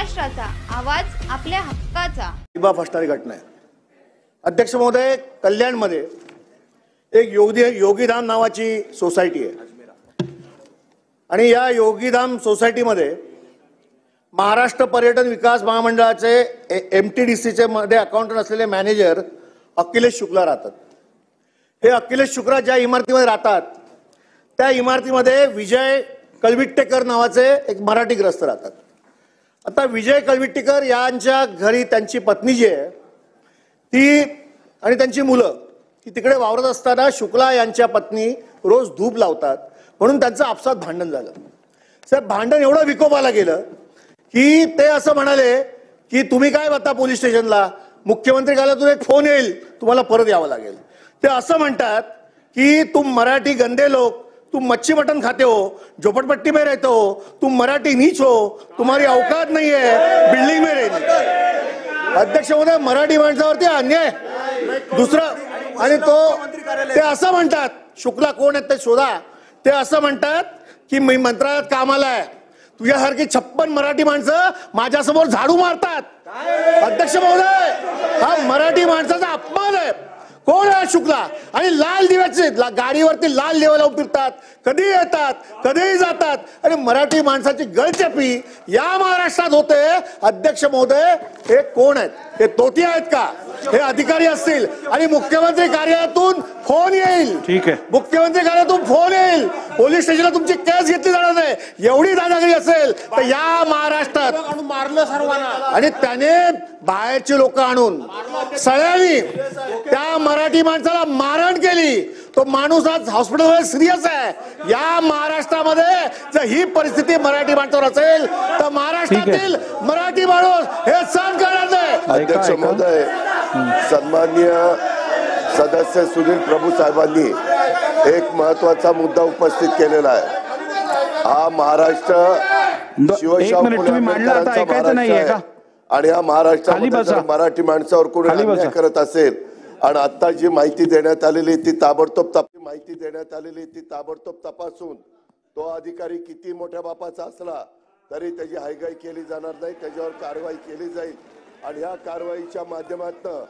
महाराष्ट्राचा आवाज, आपल्या हक्काचा. प्रतिभा फसणारी घटना आहे. अध्यक्ष महोदय, कल्याणमध्ये एक योगीधाम नावाची सोसायटी आहे आणि या योगीधाम सोसायटीमध्ये महाराष्ट्र पर्यटन विकास महामंडळाचे MTDCचे मध्ये अकाउंटंट असलेले मॅनेजर अखिलेश शुक्ला राहतात. हे अखिलेश शुक्ला ज्या इमारतीमध्ये राहतात त्या इमारतीमध्ये विजय कलविट्टेकर नावाचे एक मराठी ग्रस्त राहतात. आता विजय कलविट्टेकर यांच्या घरी त्यांची पत्नी जी आहे ती आणि त्यांची मुलं ती तिकडे वावरत असताना शुक्ला यांच्या पत्नी रोज धूप लावतात म्हणून त्यांचं आपसात भांडण झालं. साहेब, भांडण एवढं विकोपाला गेलं की ते असं म्हणाले की तुम्ही काय आता पोलीस स्टेशनला, मुख्यमंत्री कार्यालयातून एक फोन येईल, तुम्हाला परत यावं लागेल. ते असं म्हणतात की तुम मराठी गंदे लोग, तुम मच्छी मटन खाते हो, झोपड़पट्टी में रहते हो, तुम मराठी नीच हो, तुम्हारी औकात नहीं है बिल्डिंग में रहने. अध्यक्ष महोदय, मराठी माणसावरती अन्याय. दुसरं आणि ते असं म्हणतात, शुक्ला कोण आहेत ते शोधा, ते असं म्हणतात की मी मंत्रालयात कामाला आहे, तुझ्यासारखी 56 मराठी माणसं माझ्यासमोर झाडू मारतात. अध्यक्ष महोदय, हा मराठी माणसाचा अपमान आहे. कोण आहे शुक्ला? आणि लाल दिव्याचे गाडीवरती लाल दिवा लावून फिरतात, कधी येतात कधीही जातात आणि मराठी माणसाची गळचेपी या महाराष्ट्रात होते. अध्यक्ष महोदय, हे कोण आहेत? हे तोती आहेत का? हे अधिकारी असतील आणि मुख्यमंत्री कार्यालयातून फोन येईल. ठीक आहे, मुख्यमंत्री कार्यालयातून फोन येईल, पोलीस स्टेशनला तुमची केस घेतली जाणार नाही. एवढी दादागिरी असेल तर या महाराष्ट्रात मारलं सर्वांना आणि त्याने बाहेरची लोक आणून सगळ्यांनी त्या मराठी माणसाला मारहाण केली. तो माणूस आज हॉस्पिटलमध्ये सिरियस आहे. या महाराष्ट्रामध्ये जर ही परिस्थिती मराठी माणसावर असेल तर महाराष्ट्रातील मराठी माणूस हे सहन करणार नाही. अध्यक्ष महोदय, सन्माननीय सदस्य सुनील प्रभू साहेबांनी एक महत्वाचा मुद्दा उपस्थित केलेला आहे. हा महाराष्ट्र शिवशाहू फुले आंबेडकरांचा महाराष्ट्र आहे आणि या महाराष्ट्रामध्ये मराठी माणसावर कोणी अन्याय करत असेल आणि आता जी माहिती देण्यात आलेली ती ताबडतोब तपासून तो अधिकारी किती मोठ्या बापाचा असला तरी त्याची हायगाई केली जाणार नाही, त्याच्यावर कारवाई केली जाईल आणि ह्या कारवाईच्या माध्यमातून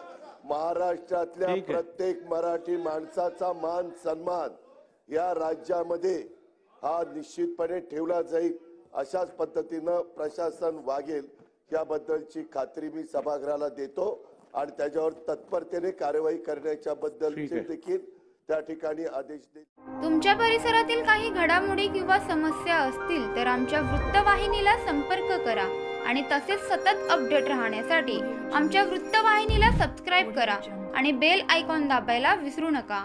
महाराष्ट्रातल्या प्रत्येक मराठी माणसाचा मान सन्मान या राज्यामध्ये हा निश्चितपणे ठेवला जाईल. अशाच पद्धतीनं प्रशासन वागेल याबद्दलची खात्री मी सभागृहाला देतो आणि त्याच्यावर तत्परतेने कारवाई करण्याच्या बद्दलचे देखील त्या ठिकाणी आदेश देईल. तुमच्या परिसरातील काही घडामोडी किंवा समस्या असतील तर आमच्या वृत्तवाहिनीला संपर्क करा आणि तसेच सतत अपडेट राहण्यासाठी आमच्या वृत्तवाहिनीला सबस्क्राईब करा आणि बेल आयकॉन दाबायला विसरू नका.